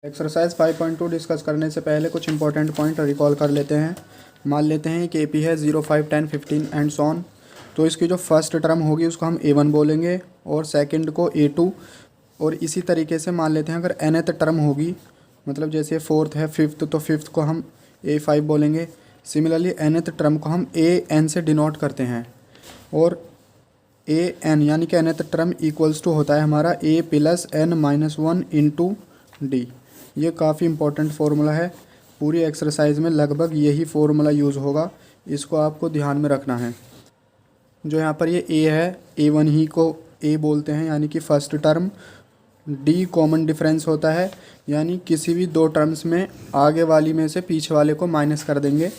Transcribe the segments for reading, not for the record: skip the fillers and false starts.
Exercise 5.2 discuss करने से पहले कुछ इंपॉर्टेंट पॉइंट रिकॉल कर लेते हैं। मान लेते हैं कि एपी है 0, 5, 10, 15 एंड सो ऑन। तो इसकी जो फर्स्ट टर्म होगी उसको हम A1 बोलेंगे और सेकंड को A2। और इसी तरीके से मान लेते हैं अगर nth टर्म होगी, मतलब जैसे फोर्थ है फिफ्थ, तो फिफ्थ को हम A5 बोलेंगे। सिमिलरली nth टर्म को हम AN से डिनोट करते हैं। और AN यानी कि nth टर्म इक्वल्स टू होता है हमारा A plus N minus 1 into D. ये काफ़ी इंपॉर्टेंट फार्मूला है, पूरी एक्सरसाइज में लगभग यही फार्मूला यूज़ होगा, इसको आपको ध्यान में रखना है। जो यहाँ पर ये A है, A1 ही को A बोलते हैं यानी कि first term. D common difference होता है, यानी किसी भी दो टर्म्स में आगे वाली में से पीछे वाले को माइनस कर देंगे,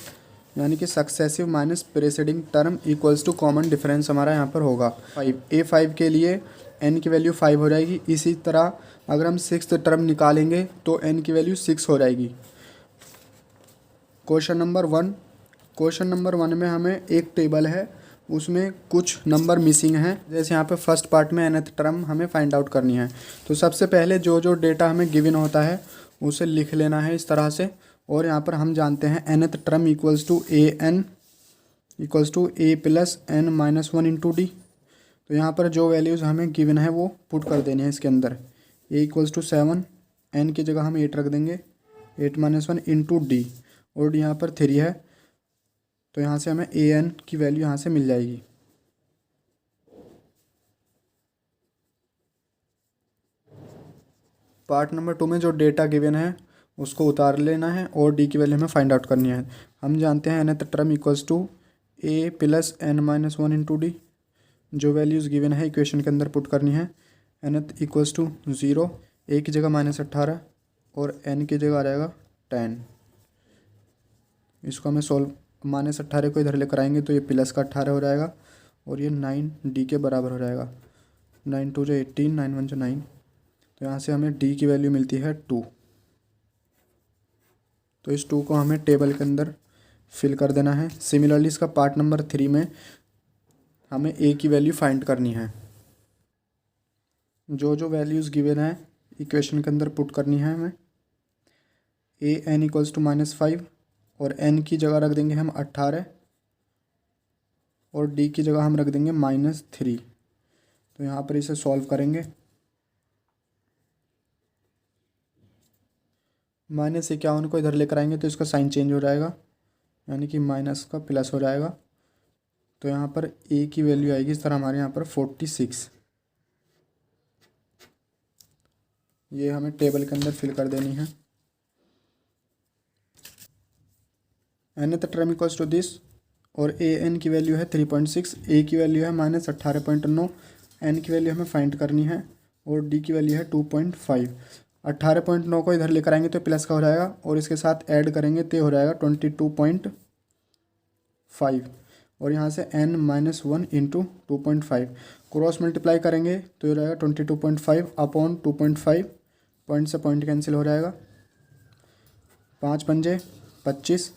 यानी कि successive minus preceding term equals to common difference हमारा यहाँ पर होगा 5। A5 के लिए n की वैल्यू 5 हो जाएगी। इसी तरह अगर हम सिक्स्थ टर्म निकालेंगे तो n की वैल्यू 6 हो जाएगी। क्वेश्चन नंबर वन में हमें एक टेबल है, उसमें कुछ नंबर मिसिंग हैं। जैसे यहाँ पे फर्स्ट पार्ट में nth टर्म हमें फाइंड आउट करनी है। तो सबसे पहले जो जो डेटा हमें गिवन होता है उसे लिख लेना है इस तरह से। और यहाँ पर हम जानते हैं nth term equals to AN equals to A plus N minus 1 into D. तो यहाँ पर जो वैल्यूज़ हमें गिवन है वो पुट कर देनी है इसके अंदर। A इक्वल्स टू 7, N की जगह हम 8 रख देंगे, 8 माइनस 1 इंटू डी। और डी यहाँ पर 3 है, तो यहाँ से हमें AN की वैल्यू यहाँ से मिल जाएगी। पार्ट नंबर 2 में जो डेटा गिवन है उसको उतार लेना है और डी की वैल्यू हमें फाइंड आउट करनी है। हम जानते हैं nth term equals to A plus N minus 1 into D. जो वैल्यूज़ गिवन है इक्वेशन के अंदर पुट करनी है। nth इक्वल्स टू 0, A की जगह -18 और N की जगह आ जाएगा 10। इसको हमें सॉल्व, -18 को इधर लेकर आएंगे तो ये प्लस का 18 हो जाएगा और ये 9 डी के बराबर हो जाएगा। 9 2 जो 18, 9 1 जो 9। तो यहाँ से हमें डी की वैल्यू मिलती है 2। तो इस 2 को हमें टेबल के अंदर फिल कर देना है। सिमिलरली इसका पार्ट नंबर 3 में हमें ए की वैल्यू फाइंड करनी है। जो जो वैल्यूज़ गिवन है इक्वेशन के अंदर पुट करनी है हमें। AN इक्वल्स टू -5 और N की जगह रख देंगे हम 18 और D की जगह हम रख देंगे -3। तो यहाँ पर इसे सॉल्व करेंगे। -51 को इधर लेकर आएंगे तो इसका साइन चेंज हो जाएगा, यानी कि माइनस का प्लस हो जाएगा। तो यहाँ पर A की वैल्यू आएगी इस तरह हमारे यहाँ पर 46। ये हमें टेबल के अंदर फिल कर देनी है। nth term equals to this और AN की वैल्यू है 3.6, A की वैल्यू है -18.9, N की वैल्यू हमें फाइंड करनी है और D की वैल्यू है 2.5। 18.9 को इधर लेकर आएंगे तो प्लस का हो जाएगा और इसके साथ ऐड करेंगे तो हो जाएगा 22.5 और यहाँ से N minus 1 into 2.5 cross multiply करेंगे तो हो जाएगा 22.5 अपॉन 2.5। पॉइंट से पॉइंट कैंसिल हो जाएगा। 5 पंजे 25,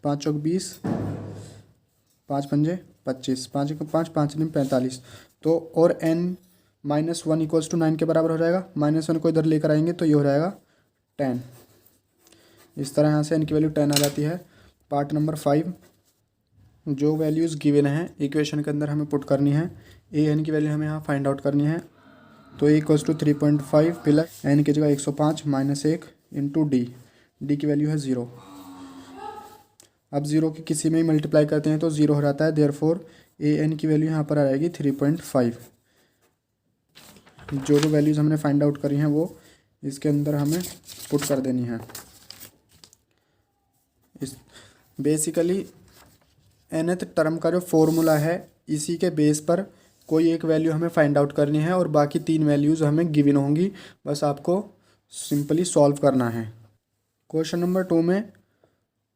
5 चौक 20, 5 पंजे 25, 5 को 5, 5 दिन 45। तो और N माइनस 1 इक्वल्स टू 9 के बराबर हो जाएगा। -1 को इधर लेकर आएंगे तो ये हो जाएगा 10। इस तरह यहाँ से N की वैल्यू 10 आ जाती है। पार्ट नंबर 5, जो वैल्यूज़ गिवन है इक्वेशन के अंदर हमें पुट करनी है। AN की वैल्यू हमें यहाँ फाइंड आउट करनी है। तो A equals to 3.5 plus N की जगह 105 माइनस 1 इंटू डी। डी की वैल्यू है 0। अब 0 की किसी में ही मल्टीप्लाई करते हैं तो 0 हो जाता है। देयरफॉर AN की वैल्यू यहाँ पर आ जाएगी 3.5। जो जो वैल्यूज़ हमने फाइंड आउट करी हैं वो इसके अंदर हमें पुट कर देनी है। इस बेसिकली nth टर्म का जो फॉर्मूला है इसी के बेस पर कोई एक वैल्यू हमें फाइंड आउट करनी है और बाकी 3 वैल्यूज़ हमें गिवन होंगी, बस आपको सिंपली सॉल्व करना है। क्वेश्चन नंबर 2 में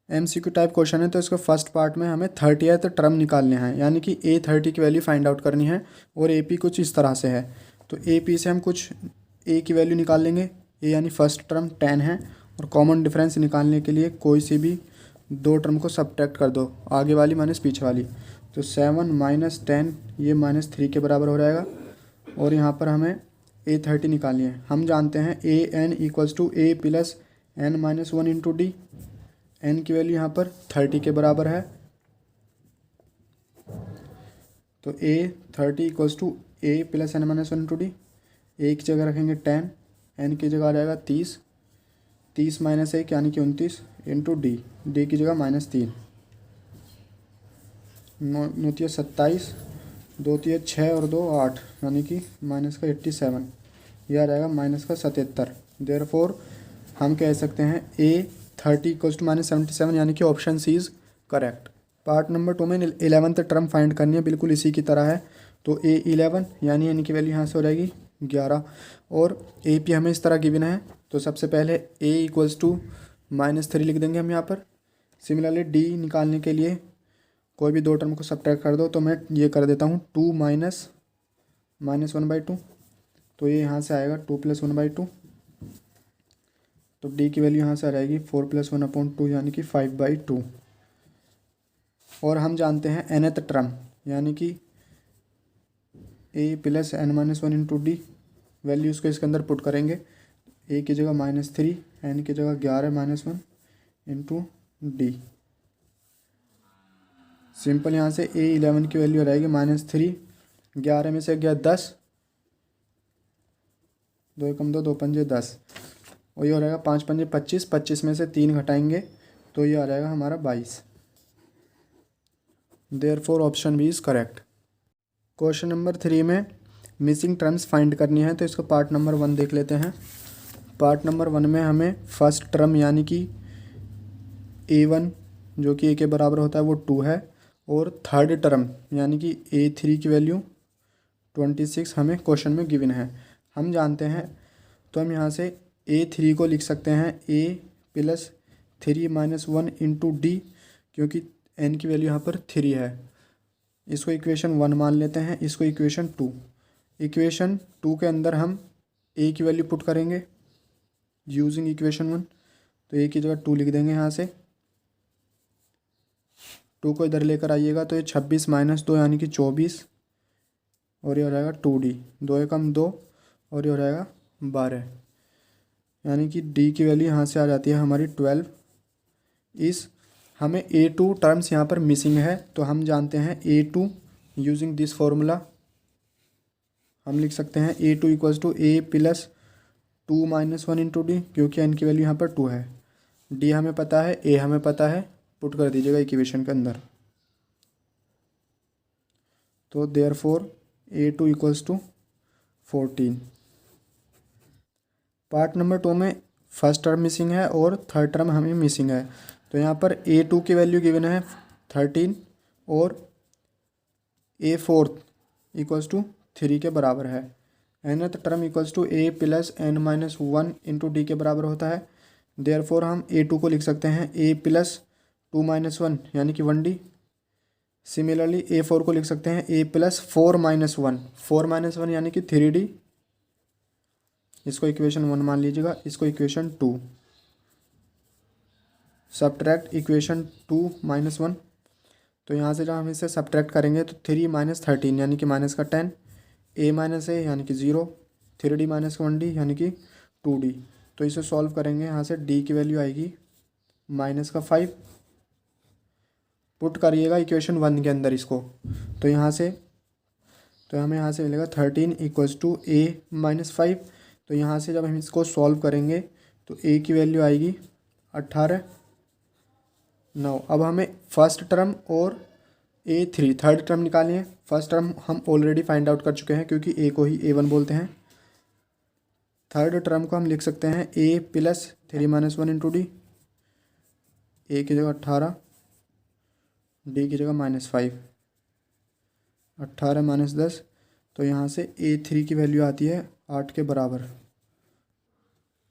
MCQ टाइप क्वेश्चन है, तो इसके फर्स्ट पार्ट में हमें 30th टर्म निकालने हैं, यानी कि A30 की वैल्यू फाइंड आउट करनी है और AP कुछ इस तरह से है। तो AP से हम कुछ A की वैल्यू निकाल लेंगे। A यानी फर्स्ट टर्म 10 है और कॉमन डिफरेंस निकालने के लिए कोई सी भी दो टर्म को सब्ट्रैक्ट कर दो, आगे वाली माइनस पीछे वाली। तो 7 माइनस 10 ये -3 के बराबर हो जाएगा और यहाँ पर हमें A30 निकालिए। हम जानते हैं AN equals to A plus N minus 1 into D. N की वैल्यू यहाँ पर 30 के बराबर है, तो A30 equals to A plus N minus 1 into D. A की जगह रखेंगे 10, N की जगह आ जाएगा 30, 30 माइनस 1 यानी कि 29 इंटू डी। डी की जगह -3, 9 27, 2 6 और 2 8 यानी कि -87, यह आ जाएगा -77। देयरफॉर हम कह सकते हैं A30 इक्वल्स टू -77 यानी कि option C is correct. Part number 2 में 11th टर्म फाइंड करनी है, बिल्कुल इसी की तरह है। तो A11 यानी N की वैल्यू यहाँ से हो जाएगी 11, और AP हमें इस तरह गिवन है, तो सबसे पहले A इक्वल्स टू -3 लिख देंगे हम यहाँ पर। सिमिलरली D निकालने के लिए कोई भी दो टर्म को सब्ट्रैक्ट कर दो, तो मैं ये कर देता हूँ 2 माइनस -1/2, तो ये यहाँ से आएगा 2 + 1/2। तो D की वैल्यू यहाँ से आ जाएगी 4 + 1/2 यानी कि 5/2। और हम जानते हैं nth टर्म यानी कि A plus N minus 1 into D, values को इसके अंदर पुट करेंगे। A की जगह -3, N की जगह 11 माइनस 1 इंटू डी। सिंपल यहाँ से A11 की वैल्यू रहेगी -3, 11 में से गया 10, 2 कम 2, 2 पंजे 10, और ये हो जाएगा 5 पंजे 25, 25 में से 3 घटाएंगे तो ये आ जाएगा हमारा 22। Therefore option B is correct. Question number 3 में मिसिंग टर्म्स फाइंड करनी है, तो इसको पार्ट नंबर 1 देख लेते हैं। पार्ट नंबर 1 में हमें फर्स्ट टर्म यानी कि A1 जो कि A के बराबर होता है वो 2 है, और थर्ड टर्म यानी कि A3 की वैल्यू 26 हमें क्वेश्चन में गिवन है। हम जानते हैं, तो हम यहाँ से A3 को लिख सकते हैं A plus 3 minus 1 into D, क्योंकि N की वैल्यू यहाँ पर 3 है। इसको इक्वेशन 1 मान लेते हैं, इसको इक्वेशन 2। इक्वेशन 2 के अंदर हम A की वैल्यू पुट करेंगे यूजिंग इक्वेशन 1, तो A की जगह 2 लिख देंगे यहाँ से। 2 को इधर लेकर आइएगा तो ये 26 माइनस 2 यानी कि 24, और ये हो जाएगा 2D, 2 कम 2, और ये हो जाएगा 12, यानी कि D की वैल्यू यहाँ से आ जाती है हमारी 12। इस हमें A2 टर्म्स यहाँ पर मिसिंग है, तो हम जानते हैं A2 यूजिंग दिस फॉर्मूला हम लिख सकते हैं A2 equals to A plus 2 minus 1 into D, क्योंकि N की वैल्यू यहाँ पर 2 है। D हमें पता है, A हमें पता है, पुट कर दीजिएगा इक्वेशन के अंदर। तो therefore A2 equals to 14। Part number 2 में फर्स्ट टर्म मिसिंग है और थर्ड टर्म हमें मिसिंग है, तो यहाँ पर A2 की वैल्यू गिवन है 13 और A4 इक्वल्स टू 3 के बराबर है। nth term equals to A plus N minus 1 into D के बराबर होता है। देयरफॉर हम A2 को लिख सकते हैं A प्लस 2 माइनस 1 यानी कि 1D। सिमिलरली A4 को लिख सकते हैं A प्लस 4 माइनस 1, 4 माइनस 1 यानी कि 3D। इसको इक्वेशन 1 मान लीजिएगा, इसको इक्वेशन 2। सब्ट्रैक्ट इक्वेशन 2 माइनस 1, तो यहाँ से जब हम इसे सब्ट्रैक्ट करेंगे तो 3 माइनस 13 यानी कि माइनस का 10, A माइनस A यानी कि 0, 3D माइनस 1D यानी कि 2D। तो इसे सॉल्व करेंगे, यहाँ से D की वैल्यू आएगी माइनस का 5। पुट करिएगा इक्वेशन 1 के अंदर इसको, तो यहाँ से तो हमें यहाँ से मिलेगा 13 इक्वल्स टू A माइनस 5। तो यहाँ से जब हम इसको सॉल्व करेंगे तो A की वैल्यू आएगी 18, 9। अब हमें फर्स्ट टर्म और A3 थर्ड टर्म निकालनी है। फर्स्ट टर्म हम ऑलरेडी फाइंड आउट कर चुके हैं, क्योंकि A को ही A1 बोलते हैं। थर्ड टर्म को हम लिख सकते हैं A plus 3 minus 1 into D. A की जगह 18, D की जगह -5, 18 माइनस 10, तो यहाँ से A3 की वैल्यू आती है 8 के बराबर।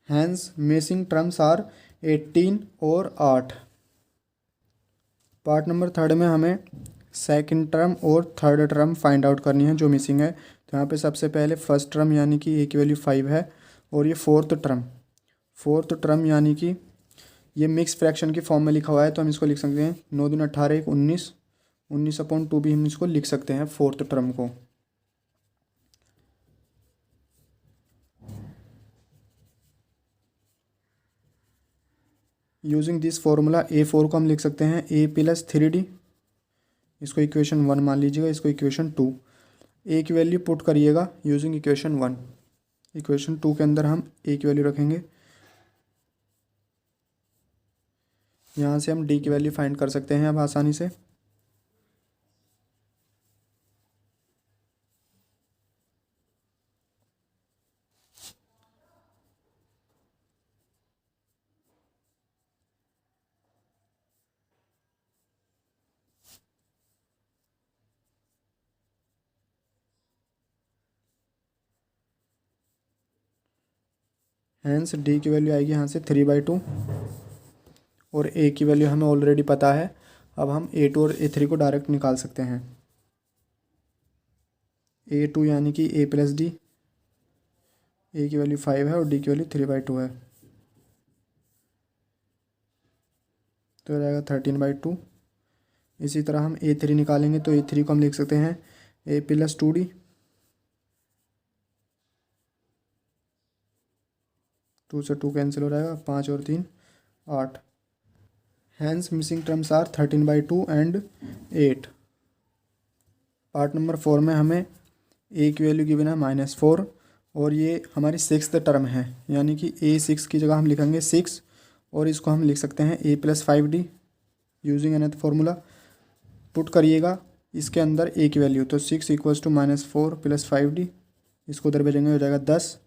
हैंस मिसिंग टर्म्स आर 18 और 8। पार्ट नंबर 3 में हमें सेकंड टर्म और थर्ड टर्म फाइंड आउट करनी है जो मिसिंग है। तो यहाँ पे सबसे पहले फर्स्ट टर्म यानी कि A की वैल्यू 5 है, और ये फोर्थ टर्म यानी कि ये मिक्स फ्रैक्शन की फॉर्म में लिखा हुआ है, तो हम इसको लिख सकते हैं 9 दूनी 18, 1 19, 19/2 भी हम इसको लिख सकते हैं फोर्थ टर्म को। यूजिंग दिस फॉर्मूला A4 को हम लिख सकते हैं A+3D, इसको इक्वेशन 1 मान लीजिएगा, इसको इक्वेशन 2। ए की वैल्यू पुट करिएगा यूजिंग इक्वेशन 1। इक्वेशन 2 के अंदर हम ए की वैल्यू रखेंगे, यहाँ से हम डी की वैल्यू फाइंड कर सकते हैं अब आसानी से। हैंस डी की वैल्यू आएगी यहाँ से 3/2 और ए की वैल्यू हमें ऑलरेडी पता है। अब हम A2 और A3 को डायरेक्ट निकाल सकते हैं। A2 यानी कि A+D, ए की वैल्यू 5 है और डी की वैल्यू 3/2 है, तो रहेगा 13/2। इसी तरह हम A3 निकालेंगे तो A3 को हम लिख सकते हैं A+2D, 2 से 2 कैंसिल हो जाएगा, 5 और 3 8। Hence missing terms are 13/2 and 8। Part number 4 में हमें ए की वैल्यू गिवन है -4 और ये हमारी 6th टर्म है, यानी कि A6 की जगह हम लिखेंगे 6 और इसको हम लिख सकते हैं A+5D using another formula. Put करिएगा इसके अंदर ए की वैल्यू, तो 6 = -4 + 5D, इसको उधर भेजेंगे हो जाएगा 10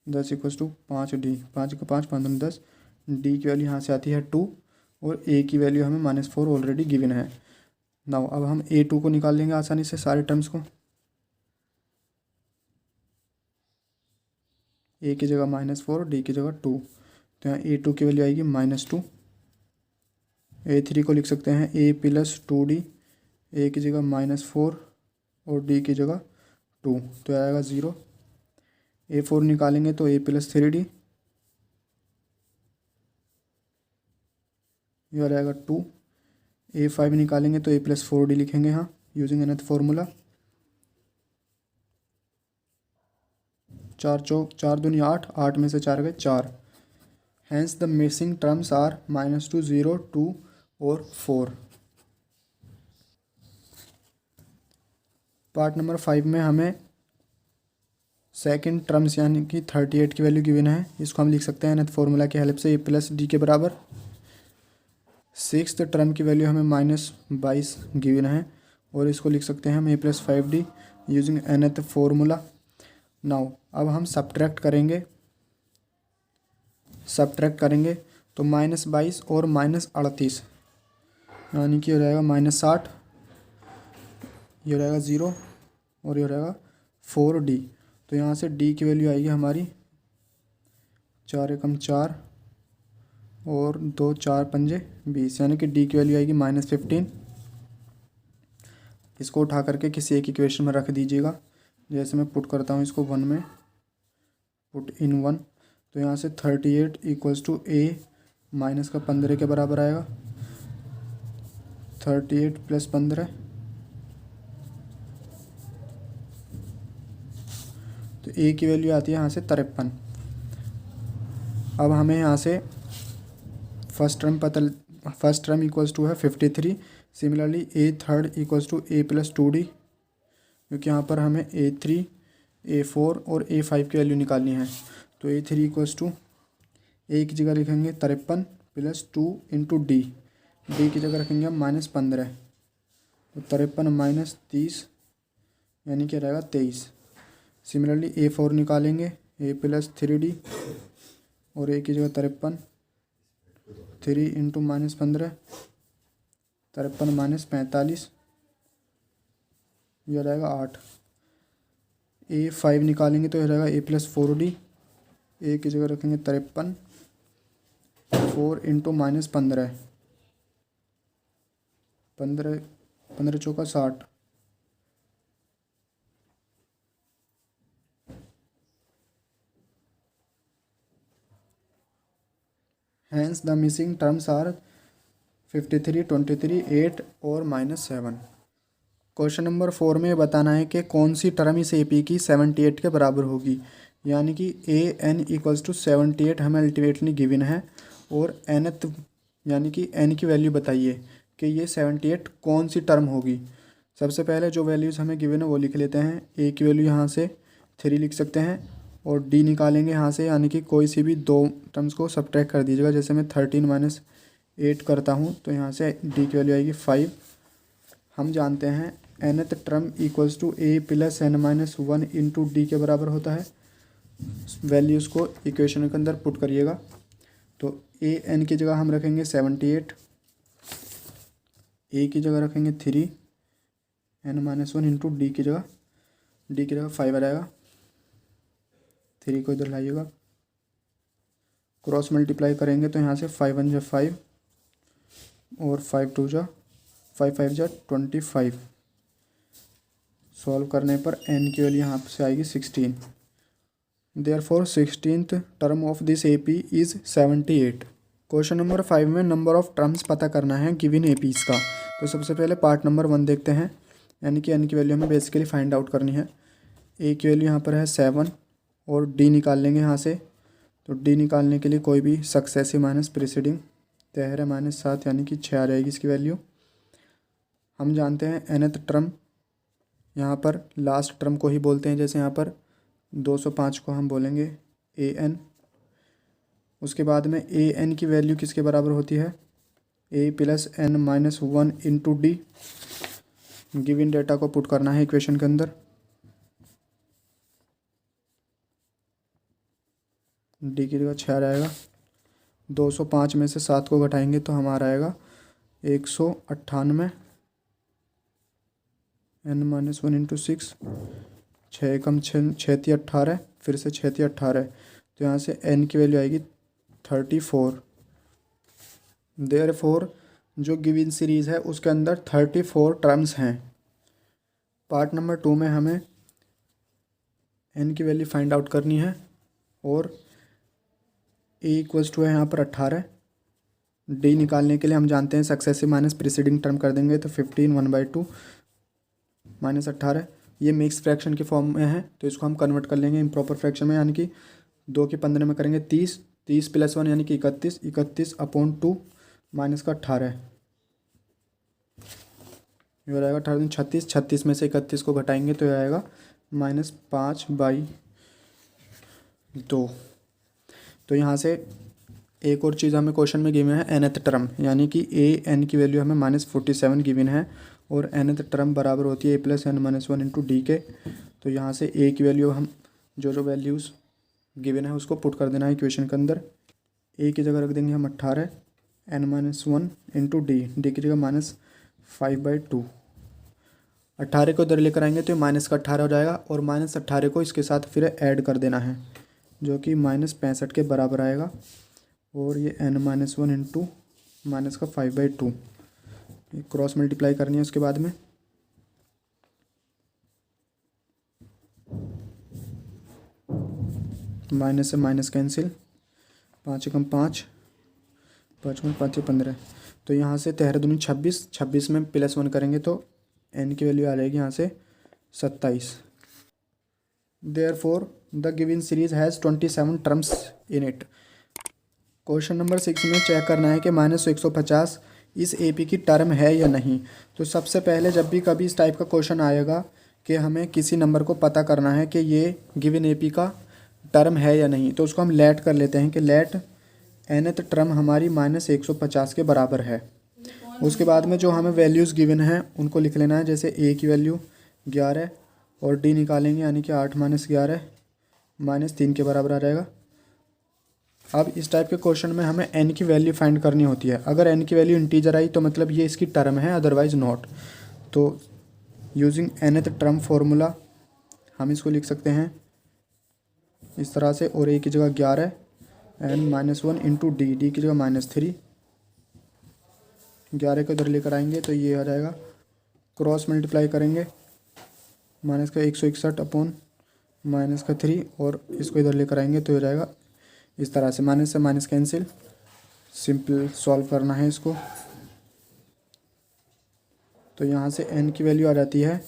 = 5D, 5 का 5 5 दूनी 10। डी की वैल्यू यहाँ से आती है 2 और ए की वैल्यू हमें -4 ऑलरेडी गिवन है। नाउ अब हम A2 को निकाल लेंगे आसानी से सारे टर्म्स को। ए की जगह -4, डी की जगह 2, तो यहाँ A2 की वैल्यू आएगी -2। A3 को लिख सकते हैं A+2D, ए की जगह -4 और डी की जगह 2, तो आएगा 0। A4 निकालेंगे तो A+3D, ये आ जाएगा 2। A5 निकालेंगे तो A+4D लिखेंगे यहाँ यूजिंग अनदर फार्मूला। 4 दूनी 8, 8 में से 4 गए 4। Hence the missing terms are -2 0 2 और 4। पार्ट नंबर 5 में हमें सेकंड टर्म्स यानी कि 38 की वैल्यू गिवन है, इसको हम लिख सकते हैं अनदर फार्मूला की हेल्प से A+D के बराबर। 6th टर्म की वैल्यू हमें -22 गिवन है और इसको लिख सकते हैं हम A+5D using another formula. Now अब हम सब्ट्रैक्ट करेंगे तो -22 और -38 यानी कि हो जाएगा -60, ये हो जाएगा 0 और ये हो जाएगा 4D। तो यहाँ से D की वैल्यू आएगी हमारी 4 एकम 4 और 2 4 पंजे 20, यानी कि D की वैल्यू आएगी -15। इसको उठा करके किसी एक इक्वेशन में रख दीजिएगा। जैसे मैं पुट करता हूँ इसको 1 में, पुट इन 1, तो यहाँ से 38 = A -15 के बराबर आएगा। 38 + 15, तो ए की वैल्यू आती है यहाँ से 53। अब हमें यहाँ से फर्स्ट टर्म = है 53। सिमिलरली A3 = A+2D, क्योंकि यहाँ पर हमें A3 A4 और A5 की वैल्यू निकालनी है। तो A3 = A की जगह लिखेंगे 53 + 2 × D, डी की जगह रखेंगे हम -15, तो 53 - 30 यानी कि रहेगा 23। सिमिलरली A4 निकालेंगे A+3D और ए की जगह 53, 3 × -15, 53 - 45, यह रहेगा 8। A5 निकालेंगे तो यह रहेगा A+4D, ए की जगह रखेंगे 53, 4 × -15, 15 15 चौका 60। Hence the missing terms are 53, 23, 8 और -7। क्वेश्चन नंबर 4 में बताना है कि कौन सी टर्म इस AP की 78 के बराबर होगी, यानी कि AN = 78 हमें अल्टीमेटली गिवन है और nth यानी कि n की वैल्यू बताइए कि ये 78 कौन सी टर्म होगी। सबसे पहले जो वैल्यूज़ हमें गिवन है वो लिख लेते हैं। a की वैल्यू यहाँ से 3 लिख सकते हैं और d निकालेंगे यहाँ से, यानी कि कोई सी भी दो टर्म्स को सब्ट्रैक्ट कर दीजिएगा। जैसे मैं 13 माइनस 8 करता हूँ तो यहाँ से d की वैल्यू आएगी 5। हम जानते हैं nth term equals to a plus n minus 1 into D के बराबर होता है। वैल्यूज़ को इक्वेशन के अंदर पुट करिएगा। तो a n की जगह हम रखेंगे 78, a की जगह रखेंगे 3, n माइनस 1 इंटू डी की जगह 5 आ जाएगा। 3 को इधर लाइएगा, क्रॉस मल्टीप्लाई करेंगे तो यहाँ से 5 1 जा 5 और 5 2 जा 5 5 जा 25। सॉल्व करने पर n की वैल्यू यहाँ से आएगी 16। Therefore 16th term of this AP is 78। Question number 5 में नंबर ऑफ टर्म्स पता करना है गिवन APs का। तो सबसे पहले पार्ट नंबर 1 देखते हैं, यानी कि n की वैल्यू हमें बेसिकली फाइंड आउट करनी है। a की वैल्यू यहाँ पर है 7 और d निकाल लेंगे यहाँ से। तो d निकालने के लिए कोई भी सक्सेसिव माइनस प्रीसीडिंग, तहर -7 यानी कि 6 आ जाएगी इसकी वैल्यू। हम जानते हैं nth टर्म यहाँ पर लास्ट टर्म को ही बोलते हैं, जैसे यहाँ पर 205 को हम बोलेंगे an। उसके बाद में an की वैल्यू किसके बराबर होती है, a plus n minus 1 into D. Given data को पुट करना है इक्वेशन के अंदर। डी की जगह 6 आ जाएगा। 205 में से 7 को घटाएंगे तो हमारा आएगा 198। n माइनस 1 इंटू 6, 6 कम 6 6 18, फिर से 6 18, तो यहाँ से n की वैल्यू आएगी 34। देयरफॉर जो गिवन सीरीज़ है उसके अंदर 34 टर्म्स हैं। पार्ट नंबर 2 में हमें n की वैल्यू फाइंड आउट करनी है और a इक्वल्स टू है यहाँ पर 18। d निकालने के लिए हम जानते हैं सक्सेसिव माइनस प्रीसीडिंग टर्म कर देंगे तो 15 1/2 माइनस 18। ये मिक्स फ्रैक्शन के फॉर्म में है तो इसको हम कन्वर्ट कर लेंगे इम्प्रॉपर फ्रैक्शन में, यानी कि 2 की 15 में करेंगे 30, 30 प्लस 1 यानी कि 31, 31/2 माइनस का 18। ये हो जाएगा 18 36, 36 में से 31 को घटाएंगे तो ये आएगा -5/2। तो यहाँ से एक और चीज़ हमें क्वेश्चन में गिवन है nth टर्म, यानी कि an की वैल्यू हमें -47 गिवन है और nth टर्म बराबर होती है a plus n minus 1 into D के। तो यहाँ से a की वैल्यू हम जो वैल्यूज़ गिवन है उसको पुट कर देना है इक्वेशन के अंदर। a की जगह रख देंगे हम 18, n माइनस 1 इंटू डी की जगह -5/2। 18 को इधर लेकर आएंगे तो माइनस का 18 हो जाएगा और -18 को इसके साथ फिर ऐड कर देना है जो कि -65 के बराबर आएगा। और ये n माइनस 1 इंटू माइनस का 5/2 क्रॉस मल्टीप्लाई करनी है। उसके बाद में माइनस से माइनस कैंसिल, 5 कम 5, 5 में 5 15, तो यहाँ से 13 दूनी 26, 26 में +1 करेंगे तो n की वैल्यू आ जाएगी यहाँ से 27। Therefore the given series has 27 terms in it. Question number 6 में चेक करना है कि -150 इस AP की टर्म है या नहीं। तो सबसे पहले जब भी कभी इस टाइप का क्वेश्चन आएगा कि हमें किसी नंबर को पता करना है कि ये गिवन AP का टर्म है या नहीं, तो उसको हम लेट कर लेते हैं कि लेट nth टर्म हमारी -150 के बराबर है। उसके बाद में जो हमें वैल्यूज़ गिवन हैं उनको लिख लेना है। जैसे a की वैल्यू 11 और d निकालेंगे यानी कि 8 - 11 -3 के बराबर आ जाएगा। अब इस टाइप के क्वेश्चन में हमें n की वैल्यू फाइंड करनी होती है। अगर n की वैल्यू इंटीजर आई तो मतलब ये इसकी टर्म है, अदरवाइज नॉट। तो यूजिंग nth टर्म फार्मूला हम इसको लिख सकते हैं इस तरह से। और a की जगह 11, n माइनस 1 इंटू डी की जगह -3। 11 को इधर लेकर आएंगे तो ये आ जाएगा, क्रॉस मल्टीप्लाई करेंगे माइनस का 161 अपॉन माइनस का 3 और इसको इधर लेकर आएंगे तो हो जाएगा इस तरह से। माइनस से माइनस कैंसिल, सिंपल सॉल्व करना है इसको। तो यहाँ से n की वैल्यू आ जाती है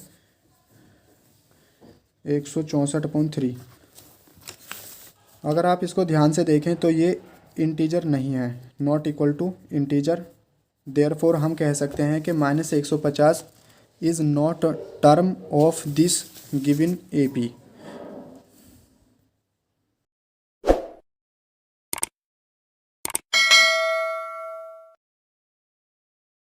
164/3। अगर आप इसको ध्यान से देखें तो ये इंटीजर नहीं है, not equal to integer. Therefore हम कह सकते हैं कि -150 is not term of this given A P.